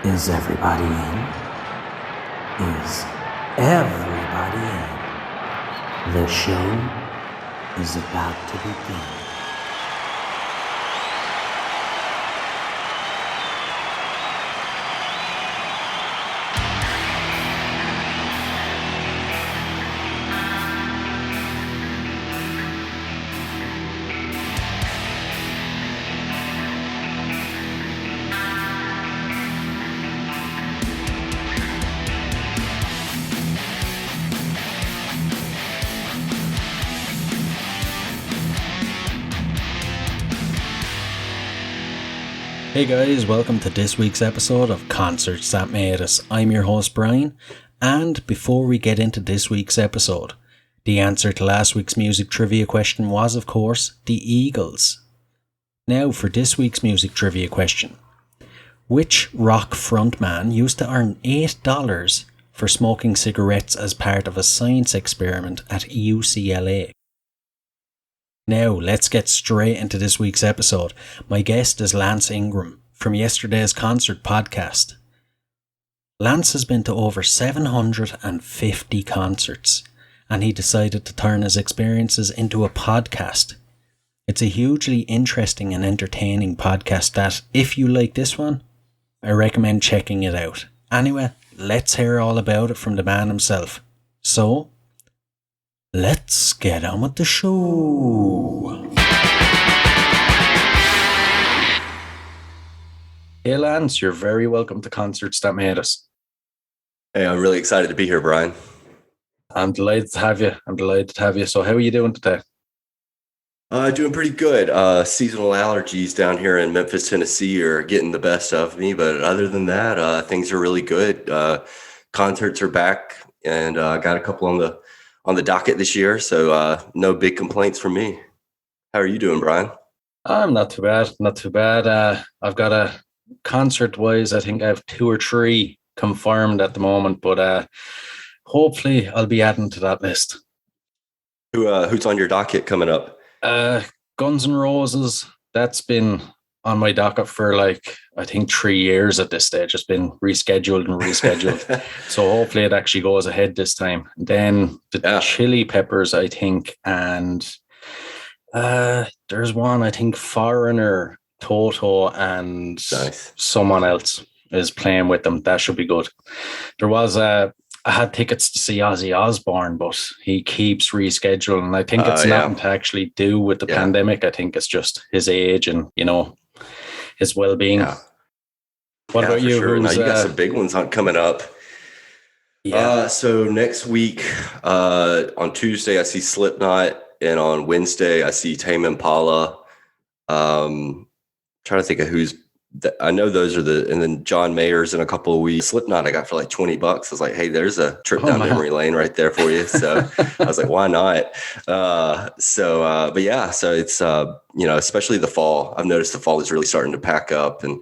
Is everybody in? Is everybody in? The show is about to begin. Hey guys, welcome to this week's episode of Concerts That Made Us. I'm your host Brian, and before we get into this week's episode, the answer to last week's music trivia question was, of course, the Eagles. Now for this week's music trivia question. Which rock frontman used to earn $8 for smoking cigarettes as part of a science experiment at UCLA? Now, let's get straight into this week's episode. My guest is Lance Ingram from yesterday's concert podcast. Lance has been to over 750 concerts, and he decided to turn his experiences into a podcast. It's a hugely interesting and entertaining podcast that, if you like this one, I recommend checking it out. Anyway, let's hear all about it from the man himself. So, let's get on with the show. Hey Lance, you're very welcome to Concerts That Made Us. Hey, I'm really excited to be here, Brian. I'm delighted to have you. So how are you doing today? Doing pretty good. Seasonal allergies down here in Memphis, Tennessee are getting the best of me. But other than that, things are really good. Concerts are back, and got a couple on the docket this year, so no big complaints from me. How are you doing, Brian? I'm not too bad. I've got a concert-wise, I think I have 2 or 3 confirmed at the moment, but hopefully I'll be adding to that list. Who's on your docket coming up? Guns N' Roses. That's been on my docket for I think 3 years at this stage. It's been rescheduled. So hopefully it actually goes ahead this time. Then the Chili Peppers, I think, and there's one, I think, Foreigner, Toto, and someone else is playing with them. That should be good. There was I had tickets to see Ozzy Osbourne, but he keeps rescheduling. I think it's nothing to actually do with the pandemic. I think it's just his age and, his well-being. Yeah. What about you? Sure. Now you got some big ones coming up. Yeah. So next week, on Tuesday, I see Slipknot, and on Wednesday, I see Tame Impala. Trying to think of I know those are and then John Mayer's in a couple of weeks. Slipknot I got for like $20. I was like, hey, there's a trip down memory lane right there for you. So I was like, why not? But yeah, so it's, especially the fall. I've noticed the fall is really starting to pack up. And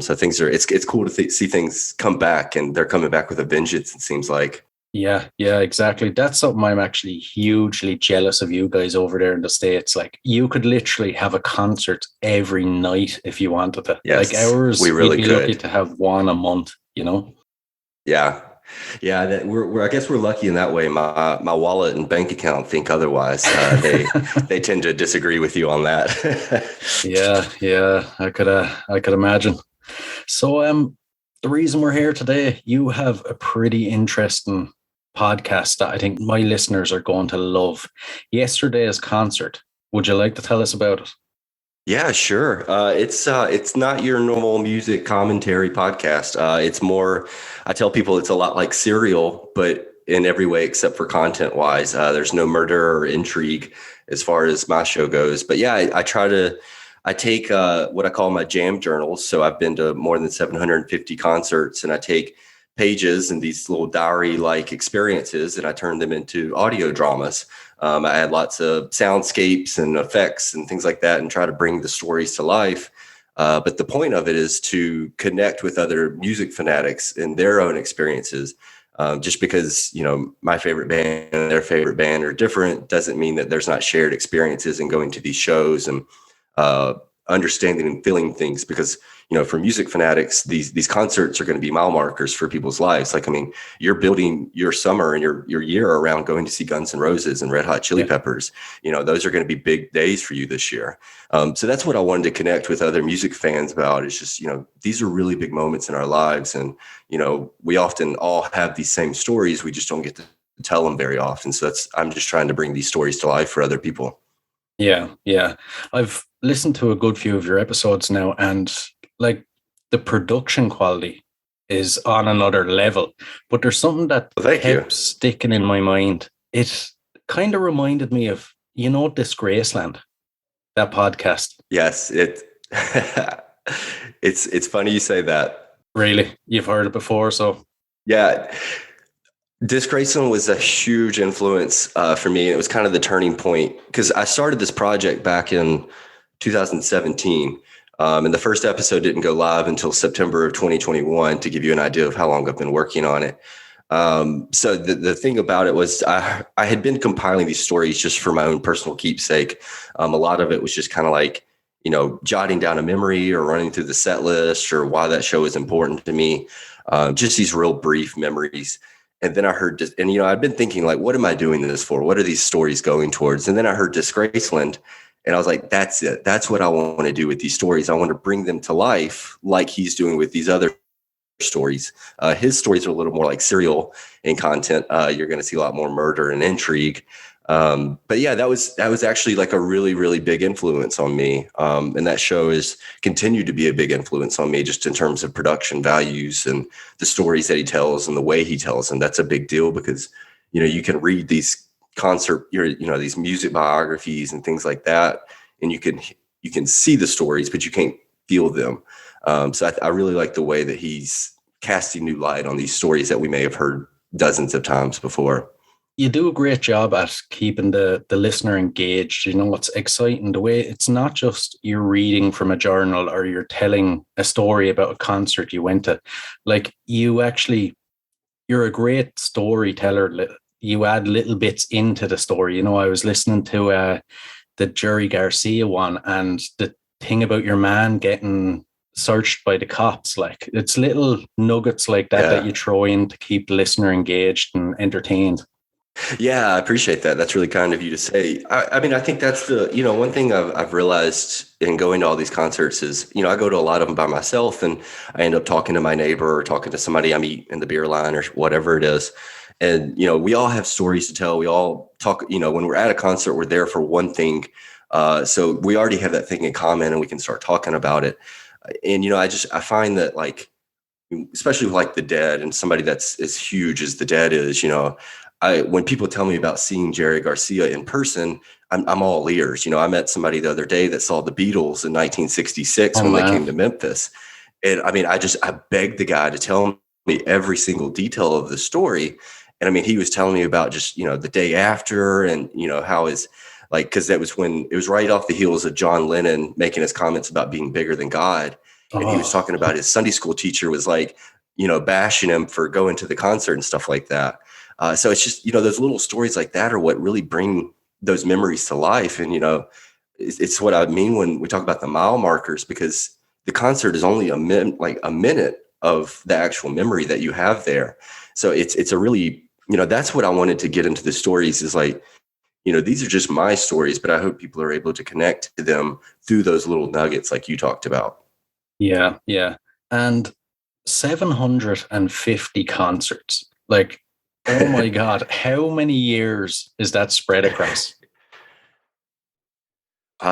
so it's cool to see things come back, and they're coming back with a vengeance, it seems like. Yeah, exactly. That's something I'm actually hugely jealous of you guys over there in the States. Like, you could literally have a concert every night if you wanted to. Yes, like ours, we really we'd be lucky to have one a month, Yeah. I guess we're lucky in that way. My wallet and bank account think otherwise. They tend to disagree with you on that. Yeah. I could imagine. So, the reason we're here today, you have a pretty interesting podcast that I think my listeners are going to love. Yesterday's concert. Would you like to tell us about it? Yeah, sure. It's not your normal music commentary podcast. It's more, I tell people it's a lot like Serial, but in every way except for content wise. There's no murder or intrigue as far as my show goes. But yeah, I take what I call my jam journals. So I've been to more than 750 concerts, and I take pages and these little diary-like experiences, and I turn them into audio dramas. I add lots of soundscapes and effects and things like that, and try to bring the stories to life. But the point of it is to connect with other music fanatics in their own experiences. Just because, my favorite band and their favorite band are different doesn't mean that there's not shared experiences in going to these shows and understanding and feeling things, because, for music fanatics, these concerts are going to be mile markers for people's lives. Like, I mean, you're building your summer and your year around going to see Guns N' Roses and Red Hot Chili Peppers. Those are going to be big days for you this year. So that's what I wanted to connect with other music fans about. Is just, these are really big moments in our lives. And, we often all have these same stories. We just don't get to tell them very often. So I'm just trying to bring these stories to life for other people. Yeah. I've listened to a good few of your episodes now, and like the production quality is on another level. But there's something that kept sticking in my mind. It kind of reminded me of, this Graceland, that podcast. Yes, it's funny you say that. Really? You've heard it before, so. Yeah. Graceland was a huge influence for me. It was kind of the turning point, because I started this project back in 2017. And the first episode didn't go live until September of 2021, to give you an idea of how long I've been working on it. So the thing about it was I had been compiling these stories just for my own personal keepsake. A lot of it was just kind of like, jotting down a memory or running through the set list or why that show is important to me. Just these real brief memories. And then I heard, I'd been thinking, like, what am I doing this for? What are these stories going towards? And then I heard Graceland, and I was like, that's it. That's what I want to do with these stories. I want to bring them to life like he's doing with these other stories. His stories are a little more like serial in content. You're going to see a lot more murder and intrigue. But yeah, that was actually like a really, really big influence on me. And that show has continued to be a big influence on me, just in terms of production values and the stories that he tells and the way he tells them. That's a big deal, because, you can read these these music biographies and things like that, and you can see the stories, but you can't feel them. So I really like the way that he's casting new light on these stories that we may have heard dozens of times before. You do a great job at keeping the listener engaged. It's exciting the way it's not just you're reading from a journal or you're telling a story about a concert you went to. Like, you're a great storyteller. You add little bits into the story. I was listening to the Jerry Garcia one, and the thing about your man getting searched by the cops. Like, it's little nuggets like that you throw in to keep the listener engaged and entertained. Yeah, I appreciate that. That's really kind of you to say. I mean, I think that's the, one thing I've realized in going to all these concerts is, I go to a lot of them by myself, and I end up talking to my neighbor or talking to somebody I meet in the beer line or whatever it is. And, we all have stories to tell. We all talk, when we're at a concert, we're there for one thing. So we already have that thing in common, and we can start talking about it. And, I find that, like, especially with like the Dead and somebody that's as huge as the Dead is, when people tell me about seeing Jerry Garcia in person, I'm all ears. I met somebody the other day that saw the Beatles in 1966 when they came to Memphis. And I mean, I begged the guy to tell me every single detail of the story. And I mean, he was telling me about just, the day after, and, how his, like, because that was when it was right off the heels of John Lennon making his comments about being bigger than God. And he was talking about his Sunday school teacher was like, bashing him for going to the concert and stuff like that. So it's just, those little stories like that are what really bring those memories to life. And, it's what I mean when we talk about the mile markers, because the concert is only a minute of the actual memory that you have there. So it's a really, that's what I wanted to get into the stories, is like, these are just my stories, but I hope people are able to connect to them through those little nuggets like you talked about. Yeah. And 750 concerts. Like, oh my God, how many years is that spread across?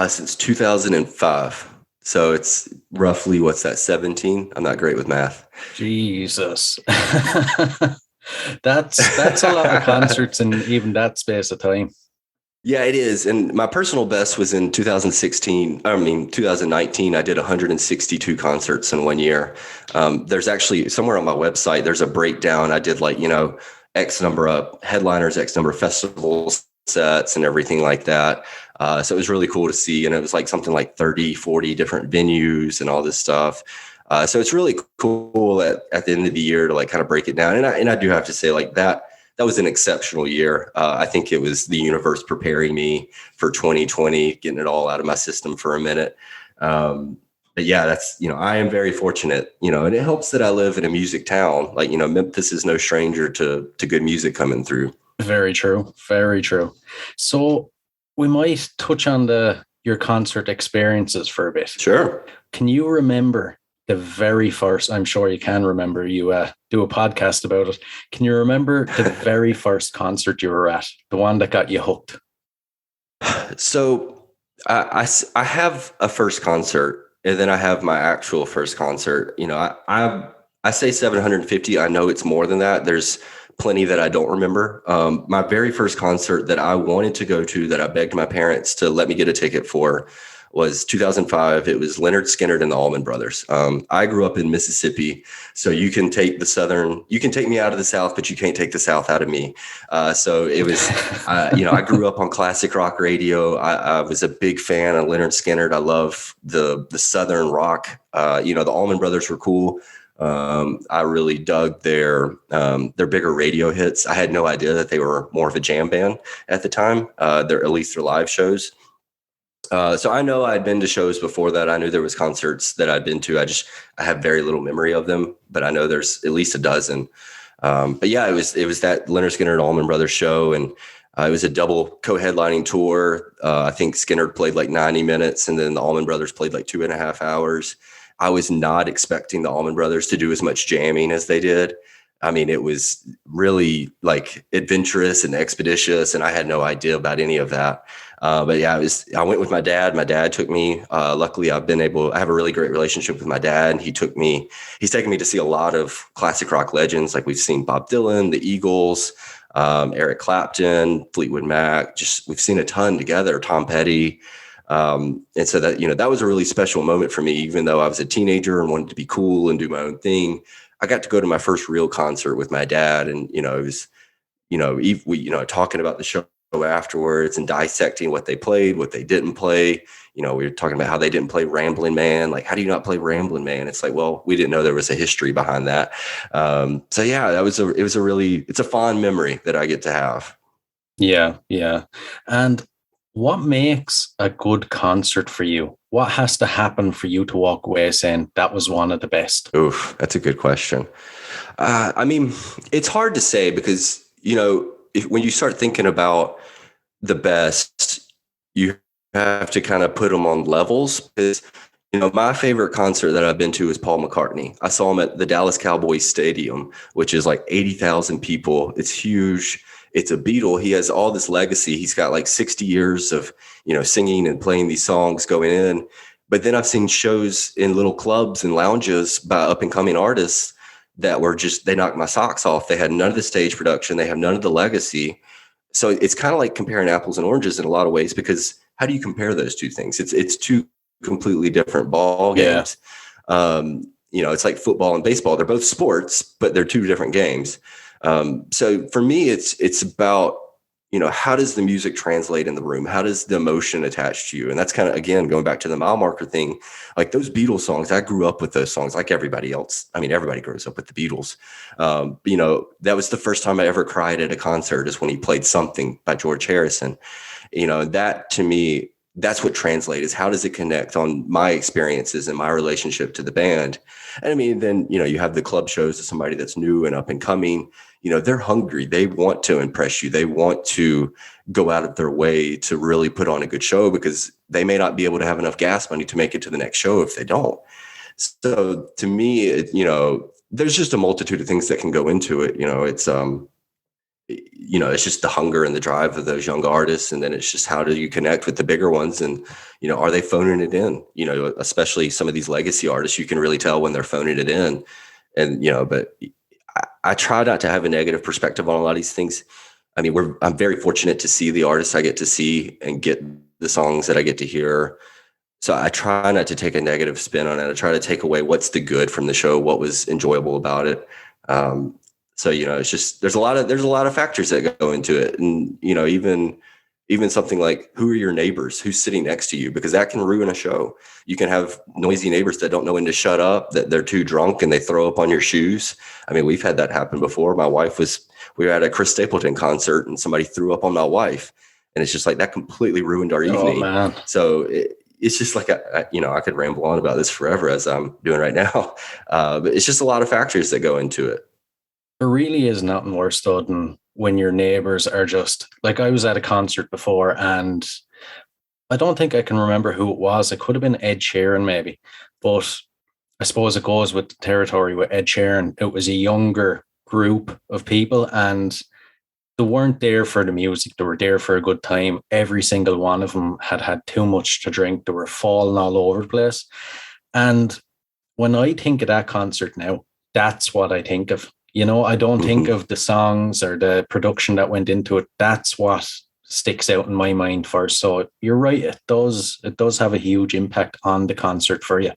Since 2005. So it's roughly, what's that, 17? I'm not great with math. Jesus. That's a lot of concerts in even that space of time. Yeah, it is. And my personal best was in 2019. I did 162 concerts in 1 year. There's actually somewhere on my website, there's a breakdown. I did like, X number of headliners, X number of festivals, sets, and everything like that. So it was really cool to see. And it was like something like 30, 40 different venues and all this stuff. So it's really cool at the end of the year to like kind of break it down. And I do have to say, like, that was an exceptional year. I think it was the universe preparing me for 2020, getting it all out of my system for a minute. But yeah, that's, I am very fortunate, and it helps that I live in a music town. Like, Memphis is no stranger to good music coming through. Very true. Very true. So we might touch on your concert experiences for a bit. Sure. Can you remember the very first? I'm sure you can remember. You do a podcast about it. Can you remember the very first concert you were at? The one that got you hooked? So I have a first concert, and then I have my actual first concert. I say 750. I know it's more than that. There's plenty that I don't remember. My very first concert that I wanted to go to, that I begged my parents to let me get a ticket for, was 2005. It was Leonard, Skinner, and the Allman Brothers. I grew up in Mississippi, so you can take me out of the South, but you can't take the South out of me. So it was, I grew up on classic rock radio. I was a big fan of Leonard, Skinner. I love the Southern rock. The Allman Brothers were cool. I really dug their bigger radio hits. I had no idea that they were more of a jam band at the time. At least their live shows. So I know I'd been to shows before that. I knew there was concerts that I'd been to. I have very little memory of them, but I know there's at least a dozen. But yeah, it was that Leonard Skinner and Allman Brothers show, and it was a double co-headlining tour. I think Skinner played like 90 minutes, and then the Allman Brothers played like 2.5 hours. I was not expecting the Allman Brothers to do as much jamming as they did. I mean, it was really like adventurous and expeditious, and I had no idea about any of that. But yeah, I went with my dad. My dad took me. Luckily, I have a really great relationship with my dad. He's taken me to see a lot of classic rock legends. Like we've seen Bob Dylan, the Eagles, Eric Clapton, Fleetwood Mac. We've seen a ton together, Tom Petty. And so that was a really special moment for me, even though I was a teenager and wanted to be cool and do my own thing. I got to go to my first real concert with my dad, and it was, we talking about the show afterwards and dissecting what they played, what they didn't play. We were talking about how they didn't play Ramblin' Man. Like, how do you not play Ramblin' Man? It's like, well, we didn't know there was a history behind that. So yeah, it's a fond memory that I get to have. Yeah, yeah. And what makes a good concert for you? What has to happen for you to walk away saying that was one of the best? Oof, that's a good question. I mean, it's hard to say because, when you start thinking about the best, you have to kind of put them on levels. Because, my favorite concert that I've been to is Paul McCartney. I saw him at the Dallas Cowboys Stadium, which is like 80,000 people. It's huge. It's a Beatle. He has all this legacy. He's got like 60 years of, singing and playing these songs going in. But then I've seen shows in little clubs and lounges by up and coming artists that were they knocked my socks off. They had none of the stage production. They have none of the legacy. So it's kind of like comparing apples and oranges in a lot of ways, because how do you compare those two things? It's two completely different ball games. It's like football and baseball. They're both sports, but they're two different games. So for me, it's about, how does the music translate in the room? How does the emotion attach to you? And that's kind of, again, going back to the mile marker thing, like those Beatles songs, I grew up with those songs like everybody else. I mean, everybody grows up with the Beatles. That was the first time I ever cried at a concert, is when he played Something by George Harrison. That to me, that's what translates, is how does it connect on my experiences and my relationship to the band? And I mean, then, you have the club shows to somebody that's new and up and coming. They're hungry. They want to impress you. They want to go out of their way to really put on a good show, because they may not be able to have enough gas money to make it to the next show if they don't. So to me, there's just a multitude of things that can go into it. It's just the hunger and the drive of those young artists. And then it's just, how do you connect with the bigger ones? And, are they phoning it in? Especially some of these legacy artists, you can really tell when they're phoning it in. And, but I try not to have a negative perspective on a lot of these things. I mean, I'm very fortunate to see the artists I get to see and get the songs that I get to hear. So I try not to take a negative spin on it. I try to take away what's the good from the show, what was enjoyable about it. So, it's just, there's a lot of factors that go into it. And, even something like, who are your neighbors? Who's sitting next to you? Because that can ruin a show. You can have noisy neighbors that don't know when to shut up, that they're too drunk and they throw up on your shoes. I mean, we've had that happen before. We were at a Chris Stapleton concert and somebody threw up on my wife. And it's just like, that completely ruined our evening. Man. So, it's just like, I could ramble on about this forever as I'm doing right now. But it's just a lot of factors that go into it. There really is nothing worse though than when your neighbors are just like, I was at a concert before and I don't think I can remember who it was. It could have been Ed Sheeran maybe, but I suppose it goes with the territory with Ed Sheeran. It was a younger group of people and they weren't there for the music. They were there for a good time. Every single one of them had had too much to drink. They were falling all over the place. And when I think of that concert now, that's what I think of. I don't think of the songs or the production that went into it. That's what sticks out in my mind first. So you're right. It does have a huge impact on the concert for you.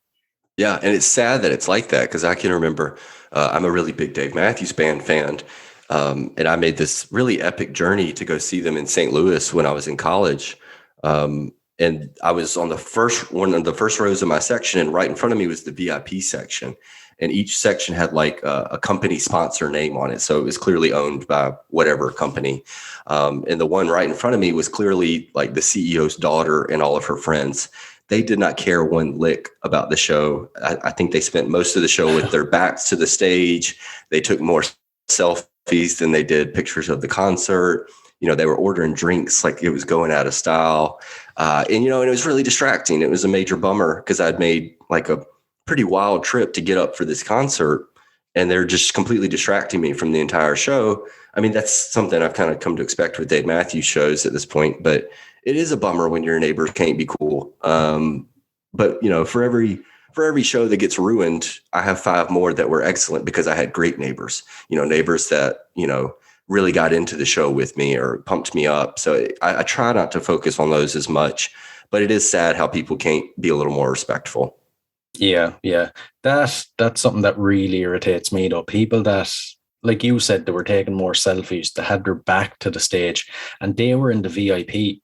Yeah, and it's sad that it's like that because I can remember I'm a really big Dave Matthews Band fan, and I made this really epic journey to go see them in St. Louis when I was in college. And I was on one of the first rows of my section, and right in front of me was the VIP section, and each section had like a company sponsor name on it, so it was clearly owned by whatever company. And the one right in front of me was clearly like the CEO's daughter and all of her friends. They did not care one lick about the show. I think they spent most of the show with their backs to the stage. They took more selfies than they did pictures of the concert. They were ordering drinks like it was going out of style. And it was really distracting. It was a major bummer because I'd made like a pretty wild trip to get up for this concert, and they're just completely distracting me from the entire show. I mean, that's something I've kind of come to expect with Dave Matthews shows at this point, but it is a bummer when your neighbor can't be cool. But for every show that gets ruined, I have 5 more that were excellent because I had great neighbors, neighbors that, really got into the show with me or pumped me up. So I try not to focus on those as much, but it is sad how people can't be a little more respectful. Yeah. That's something that really irritates me though. People that, like you said, they were taking more selfies, they had their back to the stage and they were in the VIP,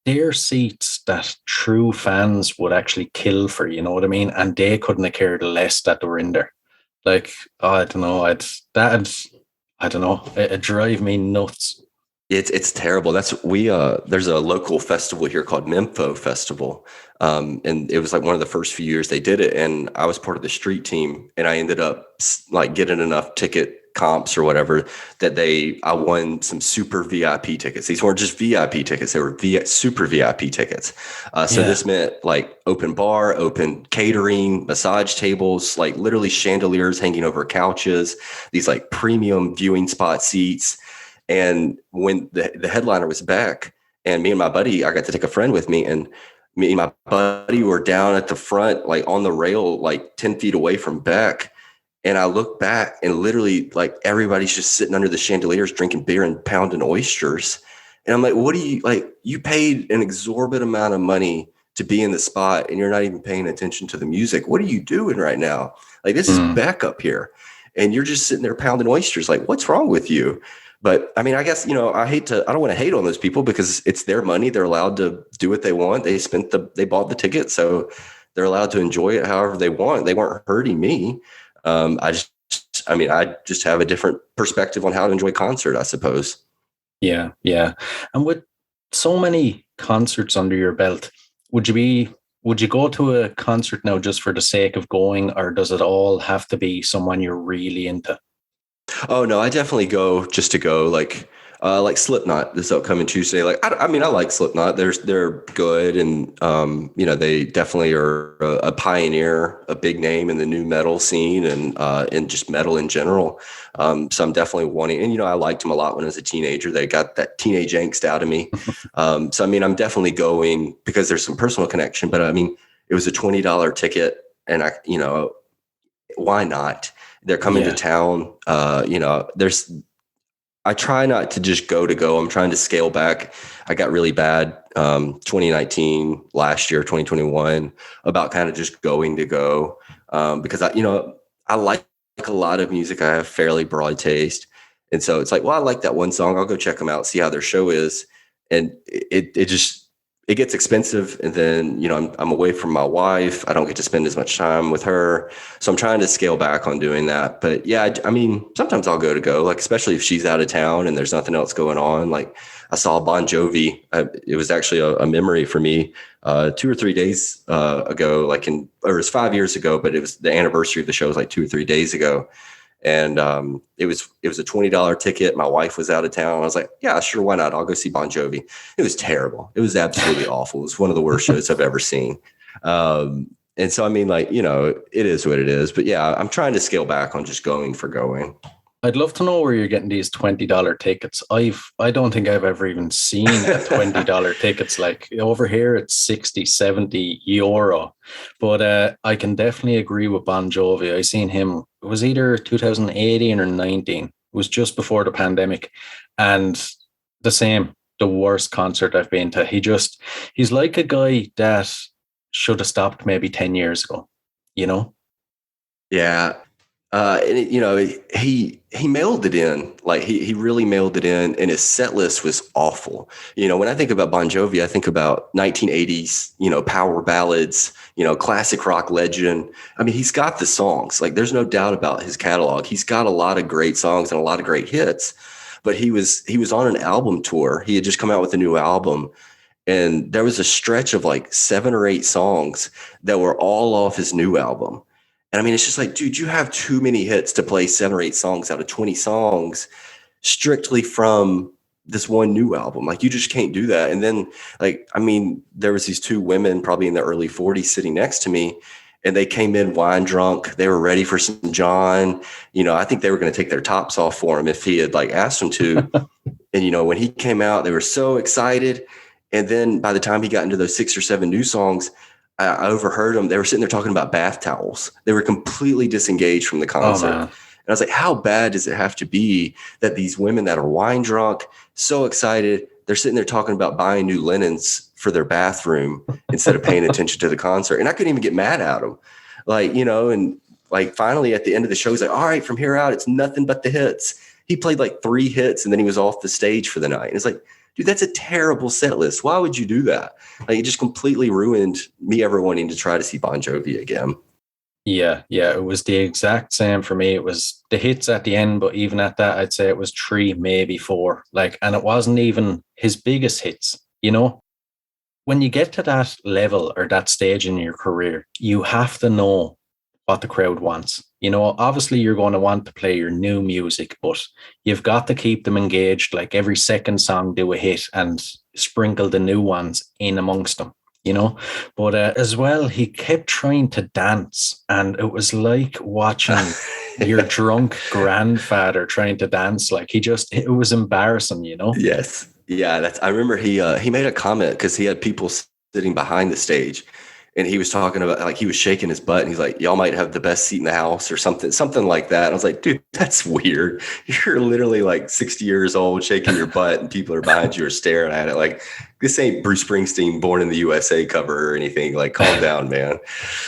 their seats that true fans would actually kill for, you know what I mean? And they couldn't have cared less that they were in there. Like, I don't know, I don't know, it drive me nuts. It's terrible. There's a local festival here called Mempho Festival. And it was like one of the first few years they did it. And I was part of the street team and I ended up like getting enough ticket comps or whatever that I won some super VIP tickets. These weren't just VIP tickets. They were super VIP tickets. So this meant like open bar, open catering, massage tables, like literally chandeliers hanging over couches, these like premium viewing spot seats. And when the headliner was back and me and my buddy, I got to take a friend with me, and me and my buddy were down at the front, like on the rail, like 10 feet away from Beck. And I look back and literally like everybody's just sitting under the chandeliers, drinking beer and pounding oysters. And I'm like, what do you like? You paid an exorbitant amount of money to be in the spot and you're not even paying attention to the music. What are you doing right now? Like, this is Beck up here and you're just sitting there pounding oysters. Like, what's wrong with you? But I mean, I guess, I don't want to hate on those people because it's their money. They're allowed to do what they want. They bought the ticket. So they're allowed to enjoy it however they want. They weren't hurting me. I just have a different perspective on how to enjoy concert, I suppose. Yeah. And with so many concerts under your belt, would you go to a concert now just for the sake of going, or does it all have to be someone you're really into? Oh no, I definitely go just to go. Like Slipknot this upcoming Tuesday. Like, I mean, I like Slipknot. They're good, and they definitely are a pioneer, a big name in the new metal scene and just metal in general. So I'm definitely wanting. And I liked them a lot when I was a teenager. They got that teenage angst out of me. So I mean, I'm definitely going because there's some personal connection. But I mean, it was a $20 ticket, and why not? They're coming to town. I try not to just go to go. I'm trying to scale back. I got really bad 2019, last year, 2021, about kind of just going to go because I like a lot of music. I have fairly broad taste. And so it's like, well, I like that one song. I'll go check them out, see how their show is. And it gets expensive. And then, I'm away from my wife. I don't get to spend as much time with her. So I'm trying to scale back on doing that. But yeah, I mean, sometimes I'll go, like, especially if she's out of town and there's nothing else going on. Like I saw Bon Jovi. It was actually a memory for me 2 or 3 days ago, or it was 5 years ago, but it was the anniversary of the show was like 2 or 3 days ago. And it was a $20 ticket. My wife was out of town. I was like, yeah, sure, why not? I'll go see Bon Jovi. It was terrible. It was absolutely awful. It was one of the worst shows I've ever seen. And so, I mean, like, it is what it is. But yeah, I'm trying to scale back on just going for going. I'd love to know where you're getting these $20 tickets. I don't think I've ever even seen a $20 tickets. Like over here, it's 60, 70 euro. But I can definitely agree with Bon Jovi. I seen him, it was either 2018 or 19. It was just before the pandemic. And the same, the worst concert I've been to. He's like a guy that should have stopped maybe 10 years ago, Yeah. He mailed it in. Like he really mailed it in, and his set list was awful. When I think about Bon Jovi, I think about 1980s, power ballads, classic rock legend. I mean, he's got the songs. Like, there's no doubt about his catalog. He's got a lot of great songs and a lot of great hits. But he was on an album tour. He had just come out with a new album, and there was a stretch of like 7 or 8 songs that were all off his new album. And I mean, it's just like, dude, you have too many hits to play 7 or 8 songs out of 20 songs strictly from this one new album. Like, you just can't do that. And then, like, I mean, there was these 2 women probably in their early 40s sitting next to me, and they came in wine drunk. They were ready for some John. I think they were going to take their tops off for him if he had like asked them to. And, when he came out, they were so excited. And then by the time he got into those 6 or 7 new songs, I overheard them. They were sitting there talking about bath towels. They were completely disengaged from the concert. And I was like, how bad does it have to be that these women that are wine drunk, so excited, they're sitting there talking about buying new linens for their bathroom instead of paying attention to the concert? And I couldn't even get mad at them. Like, and like finally at the end of the show, he's like, all right, from here out, it's nothing but the hits. He played like 3 hits and then he was off the stage for the night. And it's like, dude, that's a terrible set list. Why would you do that? Like, it just completely ruined me ever wanting to try to see Bon Jovi again. Yeah, it was the exact same for me. It was the hits at the end, but even at that, I'd say it was 3, maybe 4. Like, and it wasn't even his biggest hits, When you get to that level or that stage in your career, you have to know what the crowd wants. Obviously you're going to want to play your new music, but you've got to keep them engaged. Like, every second song, do a hit and sprinkle the new ones in amongst them, But as well, he kept trying to dance, and it was like watching your drunk grandfather trying to dance. Like, it was embarrassing, Yes. Yeah. I remember he made a comment because he had people sitting behind the stage. And he was talking about, like, he was shaking his butt and he's like, y'all might have the best seat in the house or something like that. And I was like, dude, that's weird. You're literally like 60 years old shaking your butt and people are behind you or staring at it. Like, this ain't Bruce Springsteen Born in the USA cover or anything. Like, calm down, man.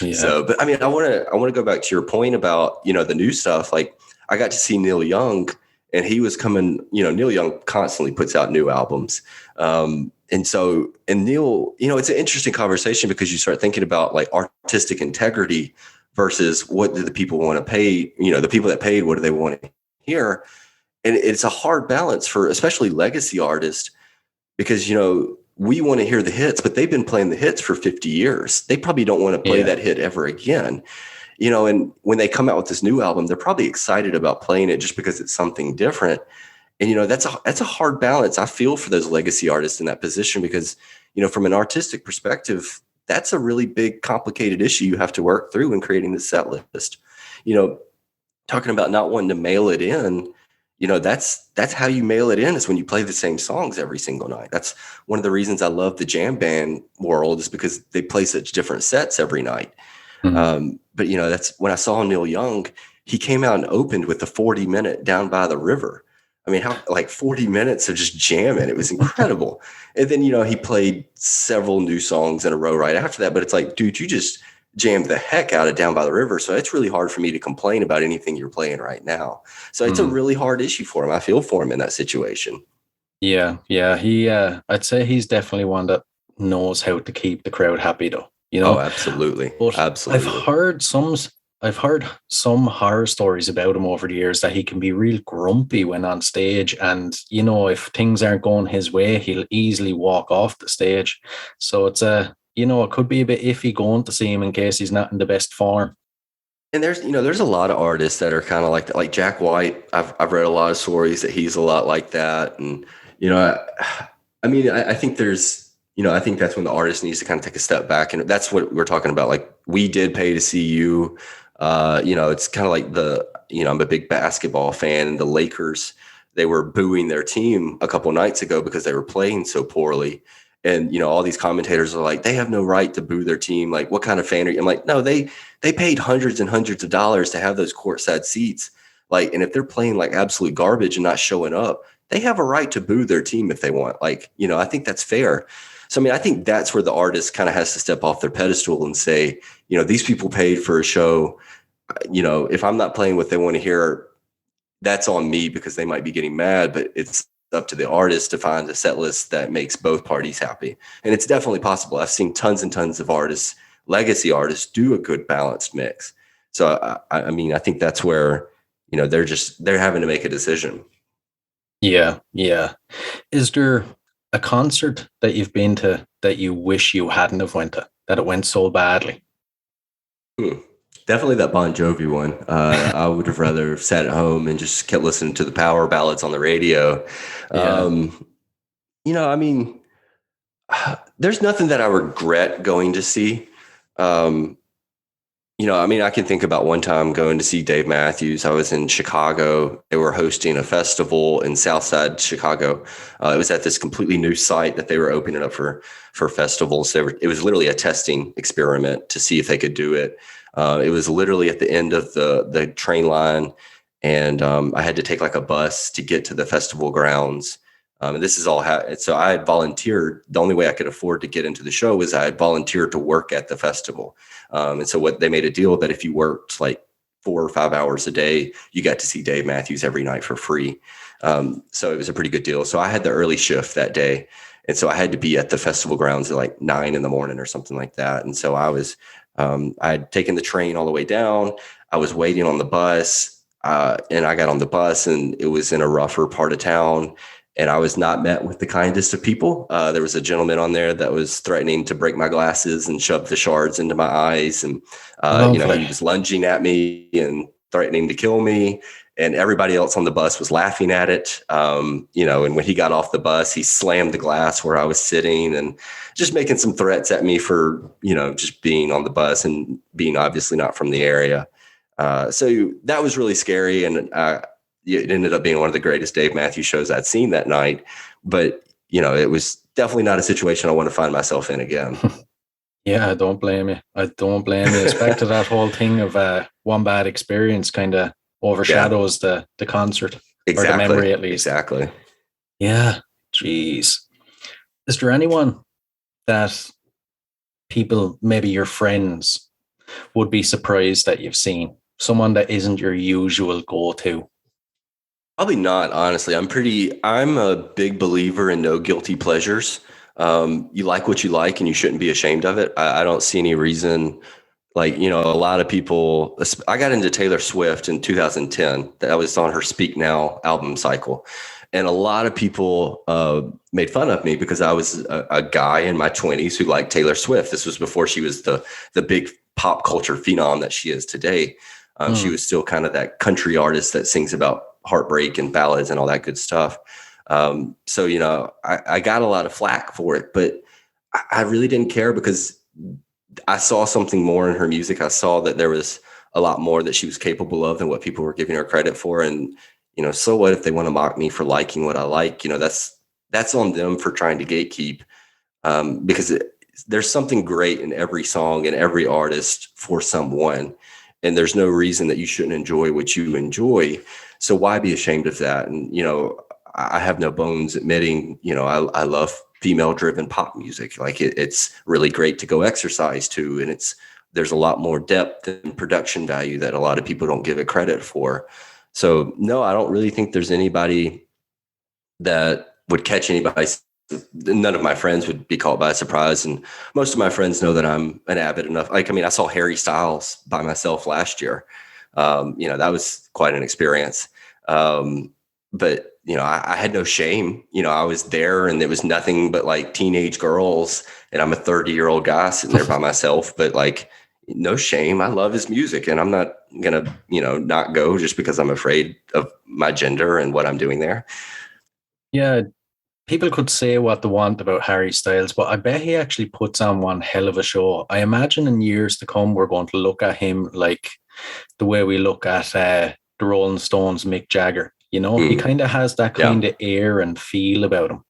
Yeah. So, but I mean, I want to go back to your point about, the new stuff. Like, I got to see Neil Young, and he was coming, Neil Young constantly puts out new albums. And Neil, it's an interesting conversation because you start thinking about like artistic integrity versus what do the people want to pay, the people that paid, what do they want to hear? And it's a hard balance for especially legacy artists because, we want to hear the hits, but they've been playing the hits for 50 years. They probably don't want to play that hit ever again. And when they come out with this new album, they're probably excited about playing it just because it's something different. And, that's a hard balance. I feel for those legacy artists in that position because, from an artistic perspective, that's a really big, complicated issue you have to work through when creating the set list. Talking about not wanting to mail it in, that's how you mail it in is when you play the same songs every single night. That's one of the reasons I love the jam band world is because they play such different sets every night. Mm-hmm. But, that's when I saw Neil Young, he came out and opened with the 40-minute Down by the River. I mean, how like 40 minutes of just jamming. It was incredible. And then, he played several new songs in a row right after that. But it's like, dude, you just jammed the heck out of Down by the River. So it's really hard for me to complain about anything you're playing right now. So it's a really hard issue for him. I feel for him in that situation. Yeah. He, I'd say he's definitely one that knows how to keep the crowd happy though. Oh, absolutely. But absolutely. I've heard I've heard some horror stories about him over the years that he can be real grumpy when on stage. And, if things aren't going his way, he'll easily walk off the stage. So it could be a bit iffy going to see him in case he's not in the best form. And there's a lot of artists that are kind of like that. Like Jack White, I've read a lot of stories that he's a lot like that. And, you know, I think I think that's when the artist needs to kind of take a step back. And that's what we're talking about. Like, we did pay to see you. It's kind of like I'm a big basketball fan, and the Lakers, they were booing their team a couple nights ago because they were playing so poorly. And, all these commentators are like, they have no right to boo their team. Like, what kind of fan are you? I'm like, no, they paid hundreds and hundreds of dollars to have those courtside seats. Like, and if they're playing like absolute garbage and not showing up, they have a right to boo their team if they want. Like, I think that's fair. So, I think that's where the artist kind of has to step off their pedestal and say, these people paid for a show. If I'm not playing what they want to hear, that's on me because they might be getting mad, but it's up to the artist to find a set list that makes both parties happy. And it's definitely possible. I've seen tons and tons of artists, legacy artists, do a good balanced mix. So, I think that's where, they're having to make a decision. Yeah. Yeah. Is there a concert that you've been to that you wish you hadn't have went to, that it went so badly? Definitely that Bon Jovi one. I would have rather sat at home and just kept listening to the power ballads on the radio. Yeah. There's nothing that I regret going to see. I can think about one time going to see Dave Matthews. I was in Chicago. They were hosting a festival in Southside Chicago. It was at this completely new site that they were opening up for festivals. It was literally a testing experiment to see if they could do it. It was literally at the end of the train line, and I had to take like a bus to get to the festival grounds. And this is all so I had volunteered. The only way I could afford to get into the show was I had volunteered to work at the festival. And so what they made a deal that if you worked like 4 or 5 hours a day, you got to see Dave Matthews every night for free. So it was a pretty good deal. So I had the early shift that day. And so I had to be at the festival grounds at like 9 a.m. or something like that. And so I had taken the train all the way down. I was waiting on the bus, and I got on the bus, and it was in a rougher part of town. And I was not met with the kindest of people. There was a gentleman on there that was threatening to break my glasses and shove the shards into my eyes. And, he was lunging at me and threatening to kill me. And everybody else on the bus was laughing at it. And when he got off the bus, he slammed the glass where I was sitting and just making some threats at me for, just being on the bus and being obviously not from the area. So that was really scary. And it ended up being one of the greatest Dave Matthews shows I'd seen that night. But, it was definitely not a situation I want to find myself in again. Yeah, I don't blame you. It's back to that whole thing of one bad experience kind of overshadows the concert. Exactly. Or the memory, at least. Exactly. Yeah. Jeez. Is there anyone that people, maybe your friends, would be surprised that you've seen? Someone that isn't your usual go-to? Probably not, honestly. I'm a big believer in no guilty pleasures. You like what you like and you shouldn't be ashamed of it. I don't see any reason. Like, a lot of people, I got into Taylor Swift in 2010. That was on her Speak Now album cycle. And a lot of people made fun of me because I was a guy in my 20s who liked Taylor Swift. This was before she was the big pop culture phenom that she is today. She was still kind of that country artist that sings about heartbreak and ballads and all that good stuff. So, I got a lot of flack for it, but I really didn't care because I saw something more in her music. I saw that there was a lot more that she was capable of than what people were giving her credit for. And, so what if they want to mock me for liking what I like? That's on them for trying to gatekeep, because there's something great in every song and every artist for someone. And there's no reason that you shouldn't enjoy what you enjoy. So why be ashamed of that? And, I have no bones admitting, I love female driven pop music. Like it's really great to go exercise to. And there's a lot more depth and production value that a lot of people don't give it credit for. So no, I don't really think there's anybody that would catch anybody's none of my friends would be caught by surprise. And most of my friends know that I'm an avid enough. Like, I mean, I saw Harry Styles by myself last year. That was quite an experience. But I had no shame. I was there and it was nothing but like teenage girls, and I'm a 30-year-old guy sitting there by myself, but like, no shame. I love his music, and I'm not going to, not go just because I'm afraid of my gender and what I'm doing there. Yeah, people could say what they want about Harry Styles, but I bet he actually puts on one hell of a show. I imagine in years to come, we're going to look at him like the way we look at the Rolling Stones, Mick Jagger. He kind of has that kind of air and feel about him.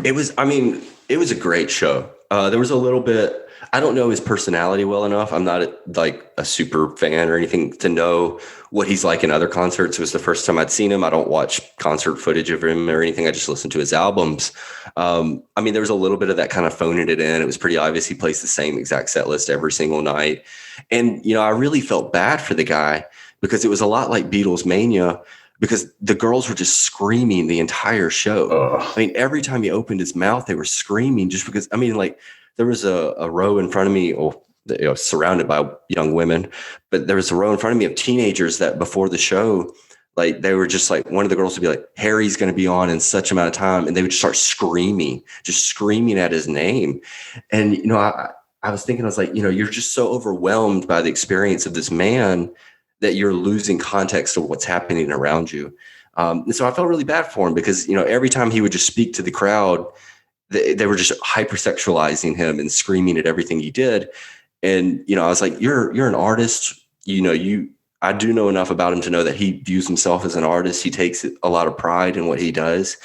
It was a great show. There was a little bit, I don't know his personality well enough. I'm not like a super fan or anything to know what he's like in other concerts. It was the first time I'd seen him. I don't watch concert footage of him or anything. I just listen to his albums. There was a little bit of that kind of phoning it in. It was pretty obvious he plays the same exact set list every single night. And, I really felt bad for the guy because it was a lot like Beatles Mania, because the girls were just screaming the entire show. Every time he opened his mouth, they were screaming just because, there was a row in front of me, surrounded by young women, but there was a row in front of me of teenagers that before the show, like they were just like, one of the girls would be like, Harry's going to be on in such amount of time. And they would just start just screaming at his name. And, I was thinking, I was like, you're just so overwhelmed by the experience of this man that you're losing context of what's happening around you. And so I felt really bad for him because, every time he would just speak to the crowd, they were just hypersexualizing him and screaming at everything he did. And, I was like, you're an artist, I do know enough about him to know that he views himself as an artist. He takes a lot of pride in what he does.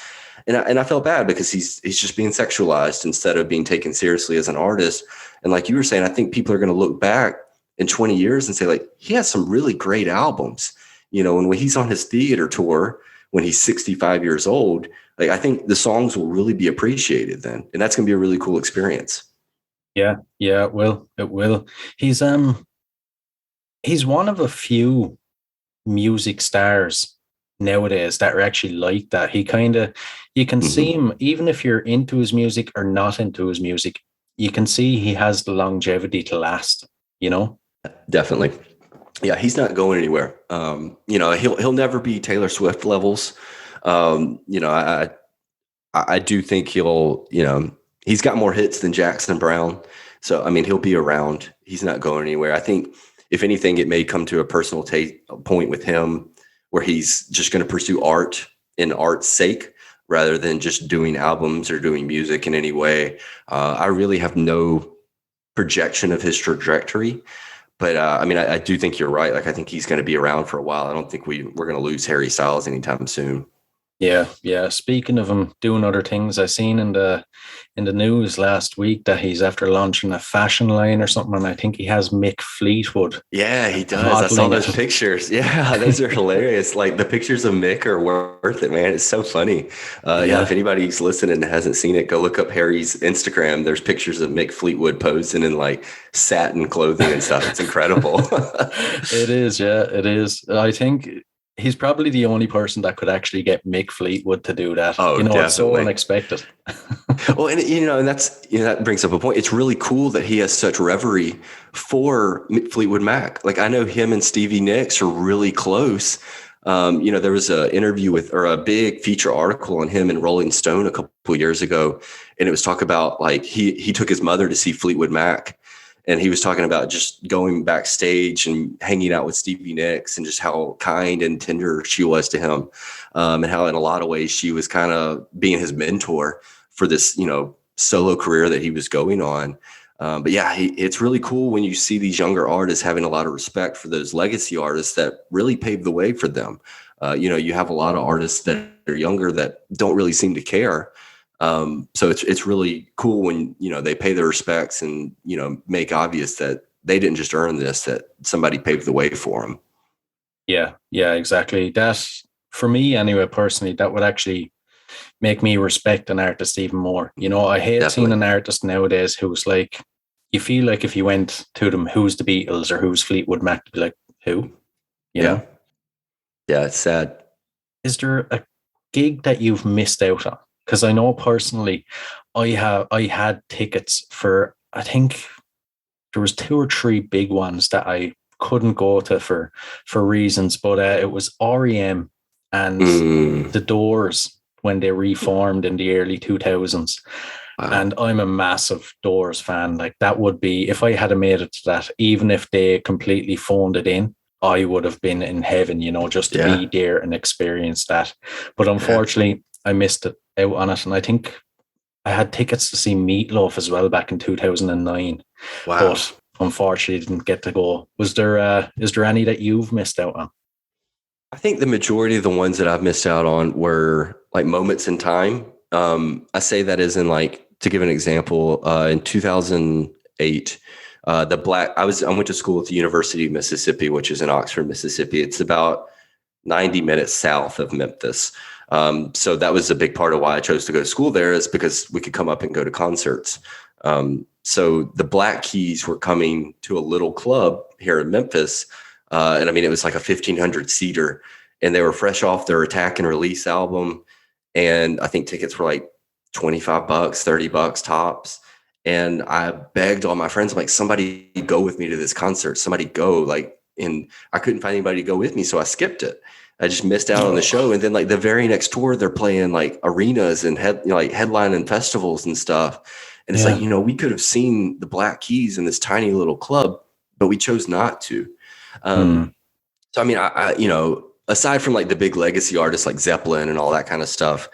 And I felt bad because he's just being sexualized instead of being taken seriously as an artist. And like you were saying, I think people are going to look back in 20 years and say, like, he has some really great albums, and when he's on his theater tour, when he's 65 years old, like, I think the songs will really be appreciated then. And that's going to be a really cool experience. Yeah, it will. He's one of a few music stars nowadays that are actually like that. You can see him, even if you're into his music or not into his music, you can see he has the longevity to last, Definitely. Yeah, he's not going anywhere. He'll never be Taylor Swift levels. I do think he's got more hits than Jackson Brown. So, he'll be around. He's not going anywhere. I think if anything, it may come to a personal point with him where he's just going to pursue art in art's sake rather than just doing albums or doing music in any way. I really have no projection of his trajectory. But I do think you're right. Like, I think he's going to be around for a while. I don't think we're going to lose Harry Styles anytime soon. Yeah. Speaking of him doing other things, I seen in the news last week that he's after launching a fashion line or something, and I think he has Mick Fleetwood. Yeah, he does. I saw those pictures. Yeah, those are hilarious. Like, the pictures of Mick are worth it, man. It's so funny. If anybody's listening and hasn't seen it, go look up Harry's Instagram. There's pictures of Mick Fleetwood posing in like satin clothing and stuff. It's incredible. It is. Yeah, it is. I think he's probably the only person that could actually get Mick Fleetwood to do that. Definitely. It's so unexpected. Well, and that brings up a point. It's really cool that he has such reverie for Fleetwood Mac. Like, I know him and Stevie Nicks are really close. There was a interview or a big feature article on him in Rolling Stone a couple years ago, and it was talk about like he took his mother to see Fleetwood Mac. And he was talking about just going backstage and hanging out with Stevie Nicks and just how kind and tender she was to him. And how in a lot of ways she was kind of being his mentor for this, solo career that he was going on. But yeah, it's really cool when you see these younger artists having a lot of respect for those legacy artists that really paved the way for them. You have a lot of artists that are younger that don't really seem to care. So it's really cool when, they pay their respects and, make obvious that they didn't just earn this, that somebody paved the way for them. Yeah, exactly. That, for me anyway, personally, that would actually make me respect an artist even more. I hate seeing an artist nowadays who's like, you feel like if you went to them, who's the Beatles or who's Fleetwood Mac, to be like, who? Yeah, it's sad. Is there a gig that you've missed out on? because I know personally, I had tickets for, I think there was 2 or 3 big ones that I couldn't go to for reasons, but it was REM and Mm, the Doors when they reformed in the early 2000s. wow. And I'm a massive Doors fan. Like, that would be, if I had made it to that, even if they completely phoned it in, I would have been in heaven, just to Yeah. be there and experience that. But Yeah. unfortunately, I missed it out on it. And I think I had tickets to see Meatloaf as well back in 2009, Wow. but unfortunately didn't get to go. Is there any that you've missed out on? I think the majority of the ones that I've missed out on were like moments in time. I say that as in, like, to give an example, in 2008, I went to school at the University of Mississippi, which is in Oxford, Mississippi. It's about 90 minutes south of Memphis. So that was a big part of why I chose to go to school there, is because we could come up and go to concerts. So the Black Keys were coming to a little club here in Memphis. And I mean, it was like a 1,500 seater, and they were fresh off their Attack and Release album. And I think tickets were like $25, $30 tops. And I begged all my friends, I'm like, somebody go with me to this concert. Somebody go. Like, and I couldn't find anybody to go with me. So I skipped it. I just missed out on the show. And then, like, the very next tour, they're playing like arenas and like headlining festivals and stuff. And it's like, Yeah. we could have seen the Black Keys in this tiny little club, but we chose not to. Mm. So, I mean, aside from like the big legacy artists like Zeppelin and all that kind of stuff,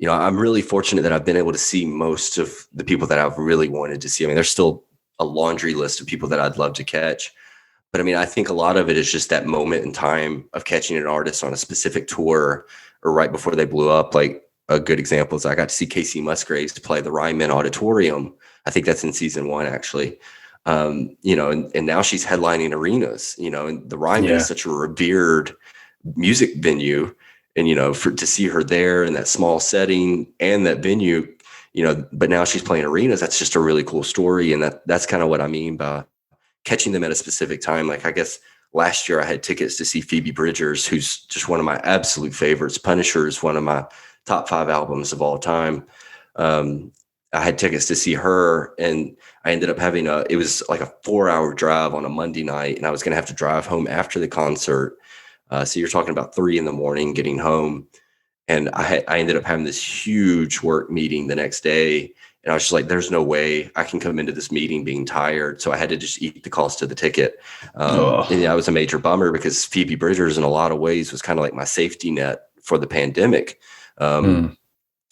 I'm really fortunate that I've been able to see most of the people that I've really wanted to see. I mean, there's still a laundry list of people that I'd love to catch. But I mean, I think a lot of it is just that moment in time of catching an artist on a specific tour or right before they blew up. Like, a good example is I got to see Casey Musgraves play the Ryman Auditorium. I think that's in season 1, actually. And now she's headlining arenas, and the Ryman Yeah. is such a revered music venue. And, to see her there in that small setting and that venue, but now she's playing arenas, that's just a really cool story. And that's kind of what I mean by catching them at a specific time. Like, I guess last year I had tickets to see Phoebe Bridgers, who's just one of my absolute favorites. Punisher is one of my top 5 albums of all time. I had tickets to see her, and I ended up having it was like a 4-hour drive on a Monday night, and I was going to have to drive home after the concert. So you're talking about 3 a.m. getting home. And I ended up having this huge work meeting the next day. And I was just like, there's no way I can come into this meeting being tired. So I had to just eat the cost of the ticket. And Oh. that was a major bummer, because Phoebe Bridgers in a lot of ways was kind of like my safety net for the pandemic. Mm.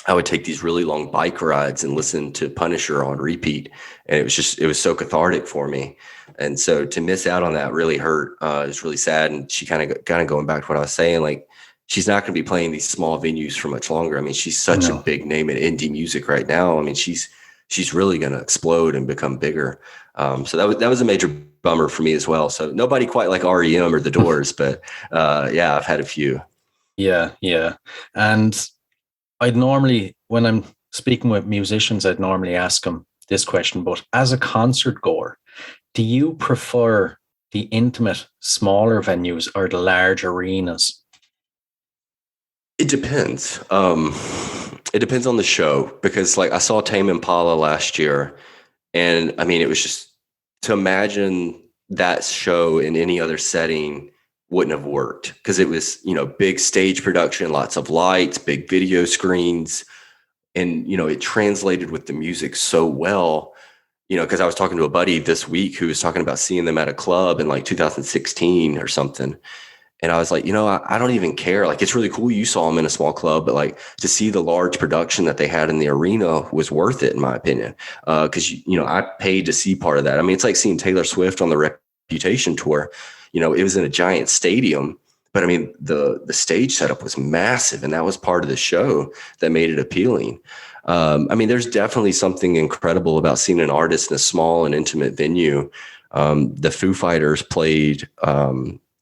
I would take these really long bike rides and listen to Punisher on repeat. And it was so cathartic for me. And so to miss out on that really hurt. It was really sad. And she kind of going back to what I was saying, like, she's not going to be playing these small venues for much longer. I mean, she's such a No. big name in indie music right now. I mean, she's really going to explode and become bigger. So that was a major bummer for me as well. So nobody quite like REM or The Doors, but yeah, I've had a few. Yeah, yeah. And I'd normally, when I'm speaking with musicians, I'd normally ask them this question, but as a concert goer, do you prefer the intimate, smaller venues or the large arenas? It depends. It depends on the show, because like I saw Tame Impala last year, and I mean, it was just, to imagine that show in any other setting wouldn't have worked, because it was, big stage production, lots of lights, big video screens, and it translated with the music so well. Because I was talking to a buddy this week who was talking about seeing them at a club in like 2016 or something. And I was like, I don't even care. Like, it's really cool you saw them in a small club, but like, to see the large production that they had in the arena was worth it, in my opinion. Because, I paid to see part of that. I mean, it's like seeing Taylor Swift on the Reputation tour. It was in a giant stadium, but I mean, the stage setup was massive, and that was part of the show that made it appealing. I mean, there's definitely something incredible about seeing an artist in a small and intimate venue. The Foo Fighters played,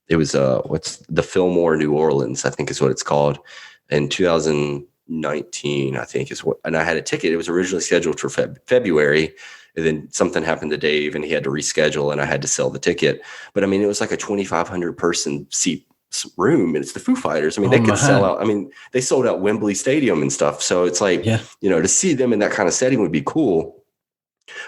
it was what's the Fillmore New Orleans, I think is what it's called, in 2019, I think is what. And I had a ticket. It was originally scheduled for February, and then something happened to Dave, and he had to reschedule, and I had to sell the ticket. But I mean, it was like a 2,500 person seat room, and it's the Foo Fighters. I mean, Oh they could sell man. out. I mean, they sold out Wembley Stadium and stuff. So it's like, Yeah. to see them in that kind of setting would be cool.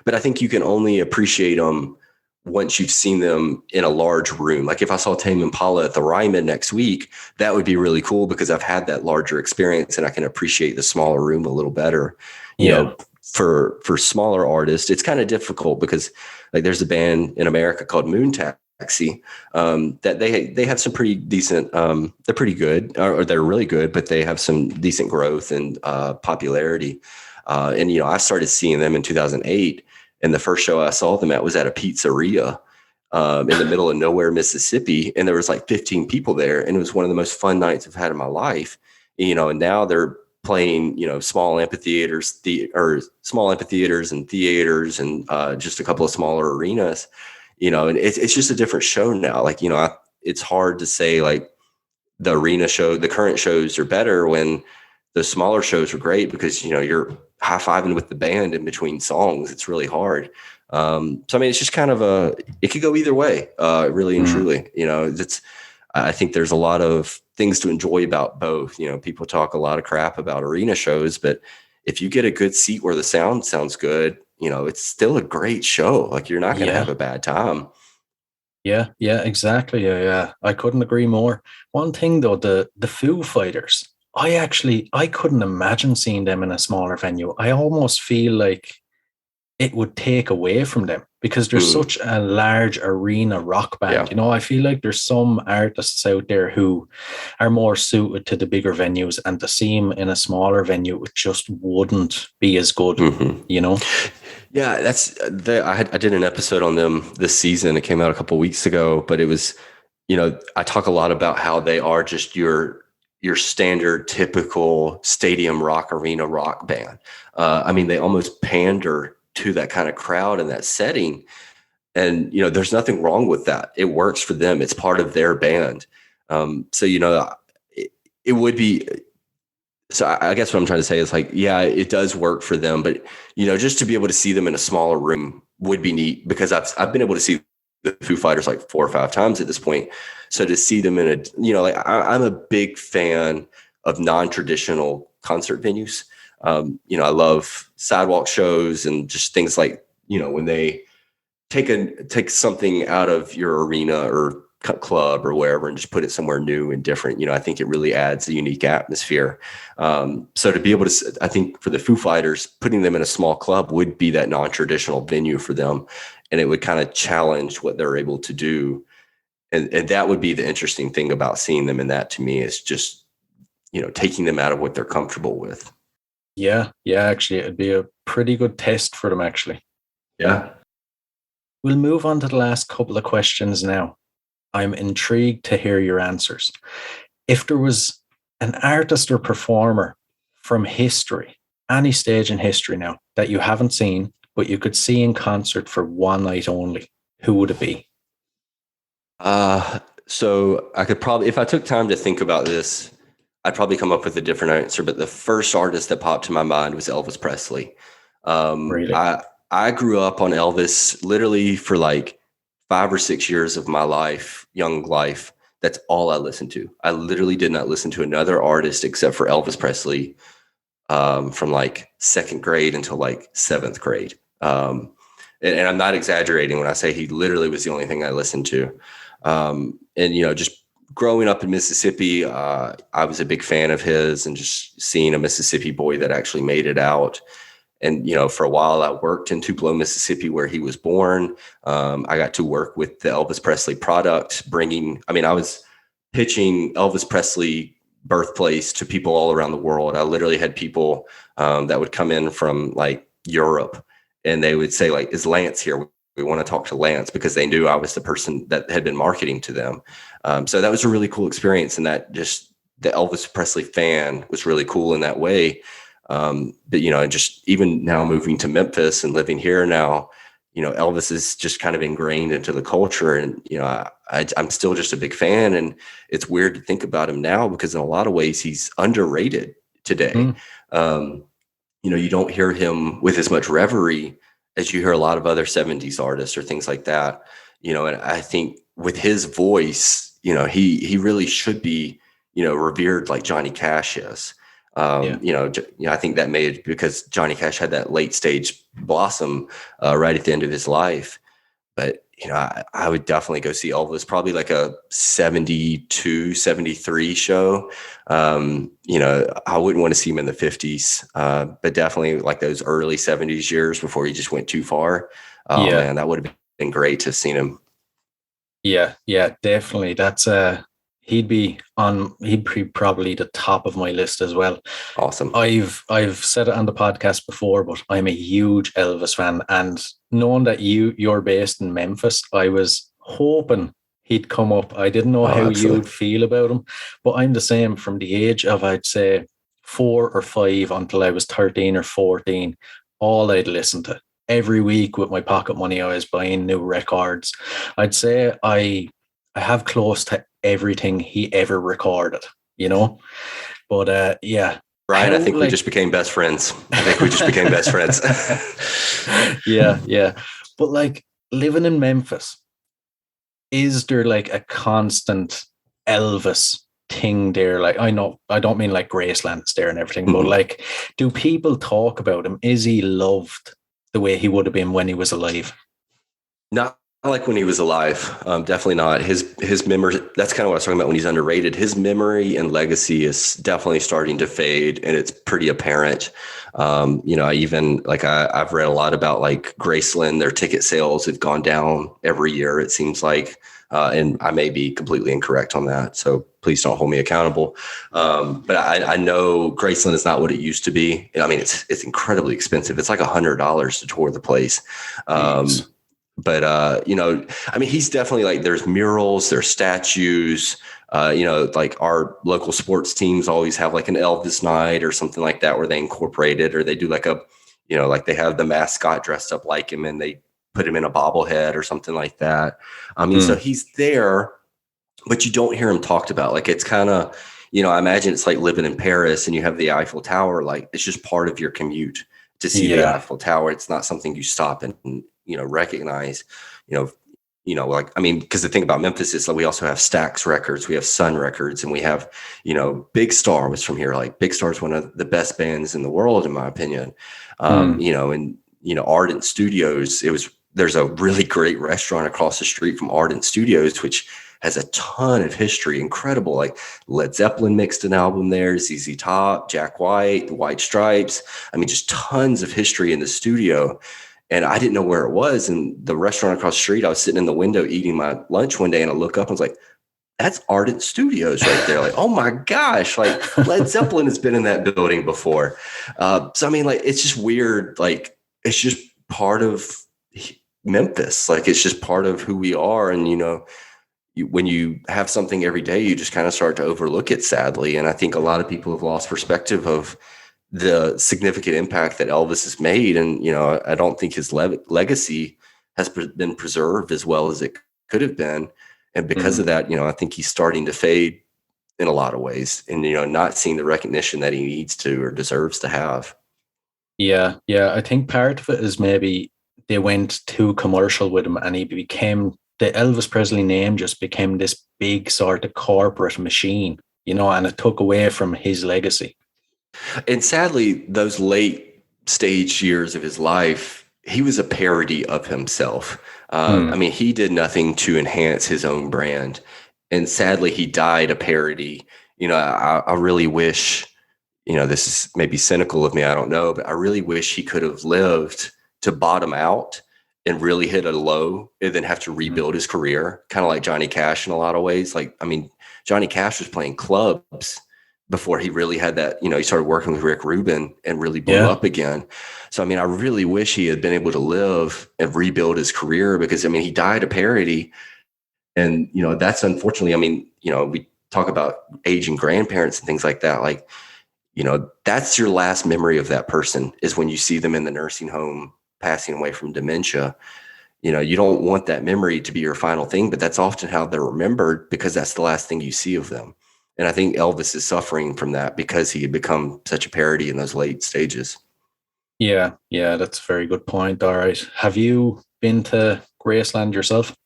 But I think you can only appreciate them once you've seen them in a large room. Like if I saw Tame Impala at the Ryman next week, that would be really cool because I've had that larger experience and I can appreciate the smaller room a little better. Yeah. For smaller artists, it's kind of difficult because like there's a band in America called Moon Taxi that they have some pretty decent. They're pretty good, or they're really good, but they have some decent growth and popularity. And I started seeing them in 2008, and the first show I saw them at was at a pizzeria in the middle of nowhere, Mississippi, and there was like 15 people there, and it was one of the most fun nights I've had in my life. And now they're playing, small amphitheaters, small amphitheaters and theaters, and just a couple of smaller arenas. And it's just a different show now. Like, it's hard to say like the current shows are better when the smaller shows are great because, you're high-fiving with the band in between songs. It's really hard. So, I mean, it's just kind of it could go either way, really and truly. I think there's a lot of things to enjoy about both. People talk a lot of crap about arena shows, but if you get a good seat where the sound sounds good, it's still a great show. Like you're not going to have a bad time. Yeah, exactly. Yeah. I couldn't agree more. One thing though, the Foo Fighters, I couldn't imagine seeing them in a smaller venue. I almost feel like it would take away from them because they're such a large arena rock band. Yeah. I feel like there's some artists out there who are more suited to the bigger venues, and to see them in a smaller venue, it just wouldn't be as good, Yeah, I did an episode on them this season. It came out a couple of weeks ago, but it was, I talk a lot about how they are just your standard, typical stadium rock arena rock band. I mean, they almost pander to that kind of crowd and that setting. And, there's nothing wrong with that. It works for them. It's part of their band. So, it would be. So I guess what I'm trying to say is like, yeah, it does work for them, but just to be able to see them in a smaller room would be neat because I've been able to see the Foo Fighters like 4 or 5 times at this point. So to see them in I'm a big fan of non-traditional concert venues. I love sidewalk shows and just things like, when they take something out of your arena or club or wherever and just put it somewhere new and different. I think it really adds a unique atmosphere. So to be able to, I think for the Foo Fighters, putting them in a small club would be that non-traditional venue for them. And it would kind of challenge what they're able to do. And that would be the interesting thing about seeing them in that, to me, is just, taking them out of what they're comfortable with. Yeah, actually, it'd be a pretty good test for them, actually. Yeah. We'll move on to the last couple of questions now. I'm intrigued to hear your answers. If there was an artist or performer from history, any stage in history now, that you haven't seen, but you could see in concert for one night only, who would it be? So I could probably, if I took time to think about this, I'd probably come up with a different answer. But the first artist that popped to my mind was Elvis Presley. Really? I grew up on Elvis literally for like 5 or 6 years of my life, young life. That's all I listened to. I literally did not listen to another artist except for Elvis Presley from like 2nd grade until like 7th grade. And I'm not exaggerating when I say he literally was the only thing I listened to. And, just growing up in Mississippi, I was a big fan of his, and just seeing a Mississippi boy that actually made it out. And, for a while I worked in Tupelo, Mississippi, where he was born. I got to work with the Elvis Presley product, I was pitching Elvis Presley birthplace to people all around the world. I literally had people that would come in from like Europe, and they would say like, is Lance here? We want to talk to Lance, because they knew I was the person that had been marketing to them. So that was a really cool experience. And that just, the Elvis Presley fan was really cool in that way. But, just even now moving to Memphis and living here now, Elvis is just kind of ingrained into the culture. And, I'm still just a big fan. And it's weird to think about him now because in a lot of ways he's underrated today. You don't hear him with as much reverie as you hear a lot of other 70s artists or things like that. And I think with his voice, he really should be, revered like Johnny Cash is. Yeah. I think that made because Johnny Cash had that late stage blossom right at the end of his life. But, I would definitely go see Elvis, probably like a 72, 73 show. I wouldn't want to see him in the 50s, but definitely like those early 70s years before he just went too far. Oh, Yeah. man, that would have been great to have seen him. Yeah, yeah, definitely. He'd be probably the top of my list as well. Awesome. I've said it on the podcast before, but I'm a huge Elvis fan, and knowing that you're based in Memphis, I was hoping he'd come up. I didn't know Oh, how you'd absolutely. feel about him, but I'm the same from the age of, I'd say, 4 or 5 until I was 13 or 14. All I'd listen to every week with my pocket money, I was buying new records. I'd say I have close to everything he ever recorded, you know. But yeah, Brian, how I think we like just became best friends. I think we just became best friends. yeah, yeah. But like living in Memphis, is there like a constant Elvis thing there? Like, I know I don't mean like Graceland's there and everything, but Mhm. like, do people talk about him? Is he loved the way he would have been when he was alive? Not like when he was alive. Definitely not. His memory. That's kind of what I was talking about when he's underrated. His memory and legacy is definitely starting to fade, and it's pretty apparent. I even I've read a lot about like Graceland. Their ticket sales have gone down every year. It seems like, and I may be completely incorrect on that. So please don't hold me accountable. But I know Graceland is not what it used to be. I mean, it's incredibly expensive. It's like $100 to tour the place. Jeez. But I mean, he's definitely like, there's murals, there's statues. Like our local sports teams always have like an Elvis night or something like that, where they incorporate it, or they do like like they have the mascot dressed up like him and they put him in a bobblehead or something like that. I mean, so Mm, he's there, but you don't hear him talked about. Like, it's kind of, I imagine it's like living in Paris and you have the Eiffel Tower. Like, it's just part of your commute to see the yeah. Eiffel Tower. It's not something you stop and, recognize, you know, like, I mean, because the thing about Memphis is like, we also have Stax Records, we have Sun Records, and we have, Big Star was from here. Like, Big Star is one of the best bands in the world, in my opinion. Mm, And, Ardent Studios, there's a really great restaurant across the street from Ardent Studios, which has a ton of history, incredible. Like, Led Zeppelin mixed an album there, ZZ Top, Jack White, the White Stripes. I mean, just tons of history in the studio. And I didn't know where it was. And the restaurant across the street, I was sitting in the window eating my lunch one day, and I look up and was like, that's Ardent Studios right there. Like, oh my gosh, like Led Zeppelin has been in that building before. So, I mean, like, it's just weird. Like, it's just part of Memphis. Like, it's just part of who we are. And, when you have something every day, you just kind of start to overlook it, sadly. And I think a lot of people have lost perspective of the significant impact that Elvis has made. And, I don't think his legacy has been preserved as well as it could have been. And because mm. of that, I think he's starting to fade in a lot of ways, and, not seeing the recognition that he needs to or deserves to have. Yeah, yeah. I think part of it is maybe they went too commercial with him, and he became, the Elvis Presley name just became this big sort of corporate machine, and it took away from his legacy. And sadly, those late stage years of his life, he was a parody of himself. I Mm, mean, he did nothing to enhance his own brand. And sadly, he died a parody. I really wish, this is maybe cynical of me, I don't know, but I really wish he could have lived to bottom out and really hit a low and then have to mm. rebuild his career, kind of like Johnny Cash in a lot of ways. Like, I mean, Johnny Cash was playing clubs before he really had that, he started working with Rick Rubin and really blew Yeah, up again. So, I mean, I really wish he had been able to live and rebuild his career, because, I mean, he died a parody. And, that's unfortunately, I mean, we talk about aging grandparents and things like that. Like, that's your last memory of that person, is when you see them in the nursing home passing away from dementia. You don't want that memory to be your final thing, but that's often how they're remembered, because that's the last thing you see of them. And I think Elvis is suffering from that because he had become such a parody in those late stages. yeah, yeah. That's a very good point. All right. Have you been to Graceland yourself?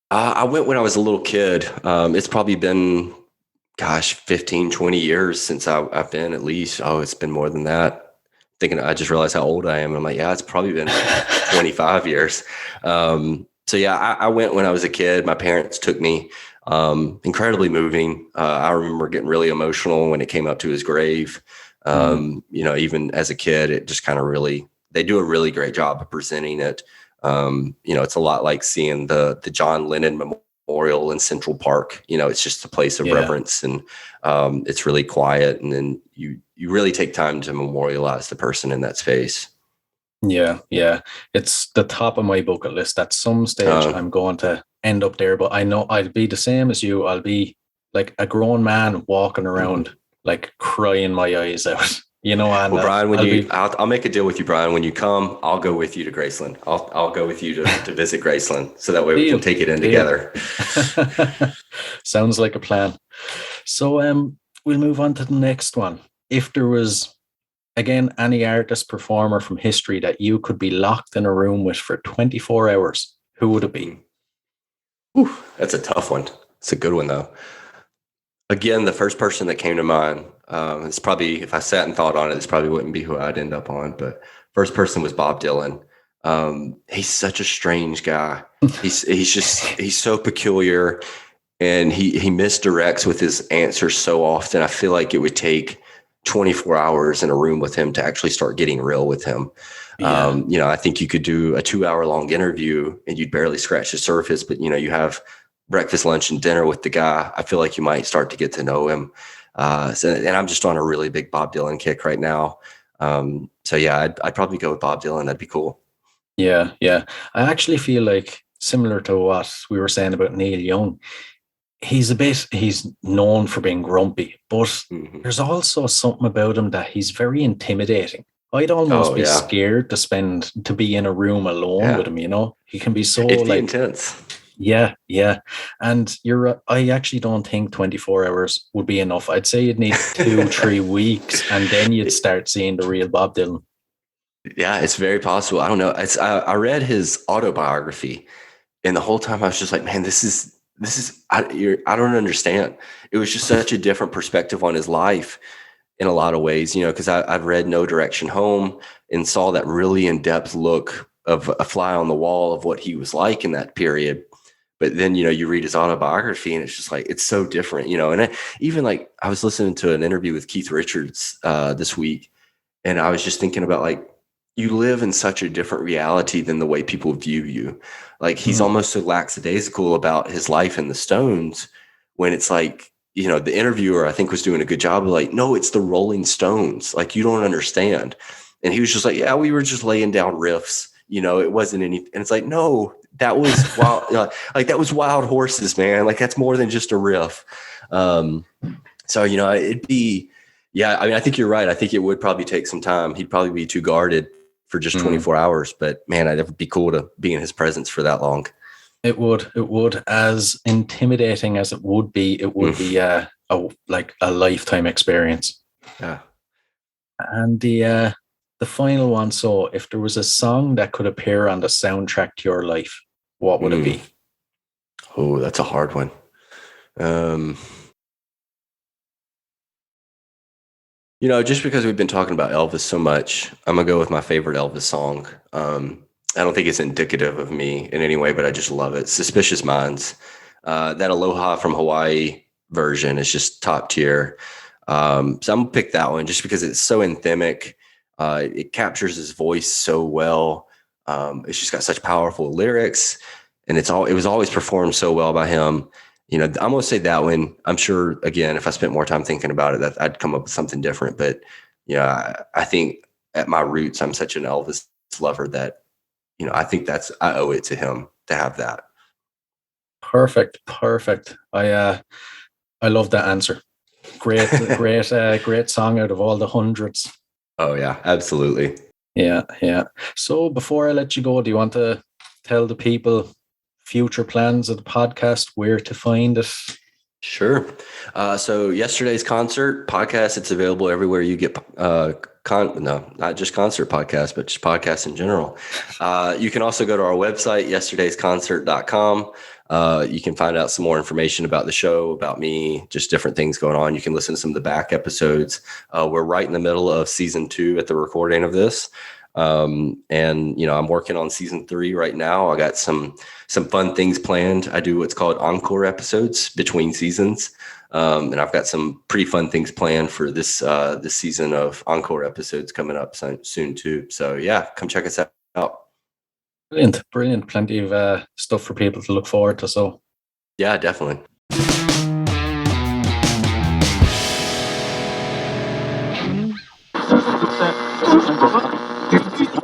I went when I was a little kid. It's probably been, gosh, 15, 20 years since I've been at least. Oh, it's been more than that. Thinking, I just realized how old I am. And I'm like, yeah, it's probably been like 25 years. So yeah, I went when I was a kid. My parents took me. Incredibly moving. I remember getting really emotional when it came up to his grave. Even as a kid, it just kind of really, they do a really great job of presenting it. It's a lot like seeing the John Lennon Memorial in Central Park. It's just a place of Yeah. reverence, and it's really quiet. And then you really take time to memorialize the person in that space. Yeah, yeah. It's the top of my bucket list. At some stage, I'm going to end up there, but I know I'll be the same as you. I'll be like a grown man walking around, like crying my eyes out, and Well, Brian, I'll be. I'll make a deal with you, Brian. When you come, I'll go with you to Graceland. I'll go with you to visit Graceland, so that way we can Deal, take it in deal. together. Sounds like a plan. So, we'll move on to the next one. If there was, again, any artist performer from history that you could be locked in a room with for 24 hours, who would it be? Whew, that's a tough one. It's a good one though. Again, the first person that came to mind, it's probably, if I sat and thought on it, this probably wouldn't be who I'd end up on. But first person was Bob Dylan. He's such a strange guy. He's so peculiar, and he misdirects with his answers so often. I feel like it would take 24 hours in a room with him to actually start getting real with him. Yeah. I think you could do a 2 hour long interview and you'd barely scratch the surface, but you have breakfast, lunch, and dinner with the guy. I feel like you might start to get to know him. And I'm just on a really big Bob Dylan kick right now. So yeah, I'd probably go with Bob Dylan. That'd be cool. Yeah, yeah. I actually feel like similar to what we were saying about Neil Young, he's known for being grumpy, but there's also something about him that he's very intimidating. I'd almost be scared to be in a room alone with him, He can be so It'd be intense. Yeah, yeah. And I actually don't think 24 hours would be enough. I'd say you'd need 2-3 weeks, and then you'd start seeing the real Bob Dylan. Yeah, it's very possible. I don't know. I read his autobiography, and the whole time I was just like, man, this is I don't understand. It was just such a different perspective on his life in a lot of ways, because I've read No Direction Home and saw that really in-depth look of a fly on the wall of what he was like in that period. But then, you read his autobiography and it's just like, it's so different, and even like I was listening to an interview with Keith Richards this week, and I was just thinking about like, you live in such a different reality than the way people view you. Like he's almost so lackadaisical about his life in the Stones, when it's like, the interviewer, I think, was doing a good job of like, no, it's the Rolling Stones. Like, you don't understand. And he was just like, yeah, we were just laying down riffs. It wasn't any, and it's like, no, that was wild. Like that was Wild Horses, man. Like that's more than just a riff. So, it'd be, yeah, I mean, I think you're right. I think it would probably take some time. He'd probably be too guarded for just 24 hours, but man, it would be cool to be in his presence for that long. It would, as intimidating as it would be like a lifetime experience. Yeah. And the final one. So if there was a song that could appear on the soundtrack to your life, what would it be? Oh, that's a hard one. Just because we've been talking about Elvis so much, I'm gonna go with my favorite Elvis song. I don't think it's indicative of me in any way, but I just love it. Suspicious Minds. That Aloha from Hawaii version is just top tier. So I'm gonna pick that one just because it's so anthemic. It captures his voice so well. It's just got such powerful lyrics, and it was always performed so well by him. I'm gonna say that one. I'm sure, again, if I spent more time thinking about it, that I'd come up with something different. But I think at my roots, I'm such an Elvis lover that I think I owe it to him to have that. Perfect. I love that answer. Great song out of all the hundreds. Oh yeah, absolutely. Yeah. So before I let you go, do you want to tell the people future plans of the podcast, where to find it? Sure. So yesterday's concert podcast, it's available everywhere you get not just concert podcasts, but just podcasts in general. You can also go to our website, yesterdaysconcert.com. You can find out some more information about the show, about me, just different things going on. You can listen to some of the back episodes. We're right in the middle of season 2 at the recording of this. And I'm working on season 3 right now. I got some fun things planned. I do what's called encore episodes between seasons. And I've got some pretty fun things planned for this season of encore episodes coming up soon too. So yeah, come check us out. Brilliant. Plenty of stuff for people to look forward to. So yeah, definitely.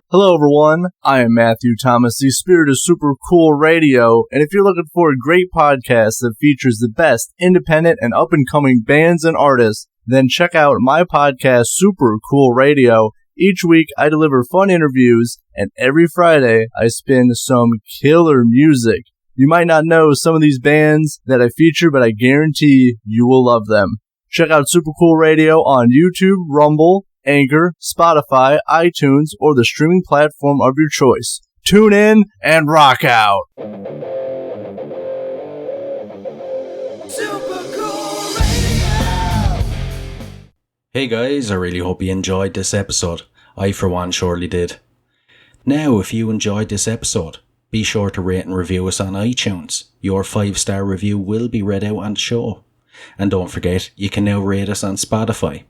Hello everyone, I am Matthew Thomas, the spirit of Super Cool Radio, and if you're looking for a great podcast that features the best independent and up-and-coming bands and artists, then check out my podcast, Super Cool Radio. Each week I deliver fun interviews, and every Friday I spin some killer music. You might not know some of these bands that I feature, but I guarantee you will love them. Check out Super Cool Radio on YouTube, Rumble, Anchor, Spotify, iTunes, or the streaming platform of your choice. Tune in and rock out! Super Cool Radio! Hey guys, I really hope you enjoyed this episode. I for one surely did. Now, if you enjoyed this episode, be sure to rate and review us on iTunes. Your 5-star review will be read out on the show. And don't forget, you can now rate us on Spotify.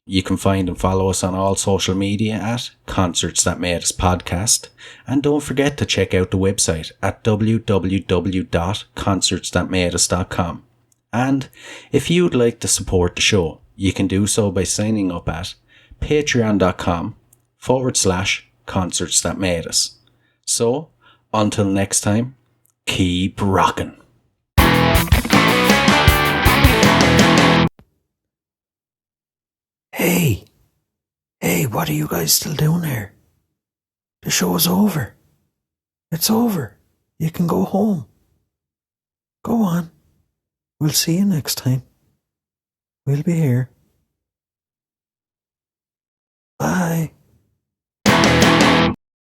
You can find and follow us on all social media at Concerts That Made Us Podcast. And don't forget to check out the website at www.concertsthatmadeus.com. And if you'd like to support the show, you can do so by signing up at patreon.com/Concerts That Made Us. So, until next time, keep rocking. Hey, what are you guys still doing here? The show is over. It's over. You can go home. Go on. We'll see you next time. We'll be here. Bye.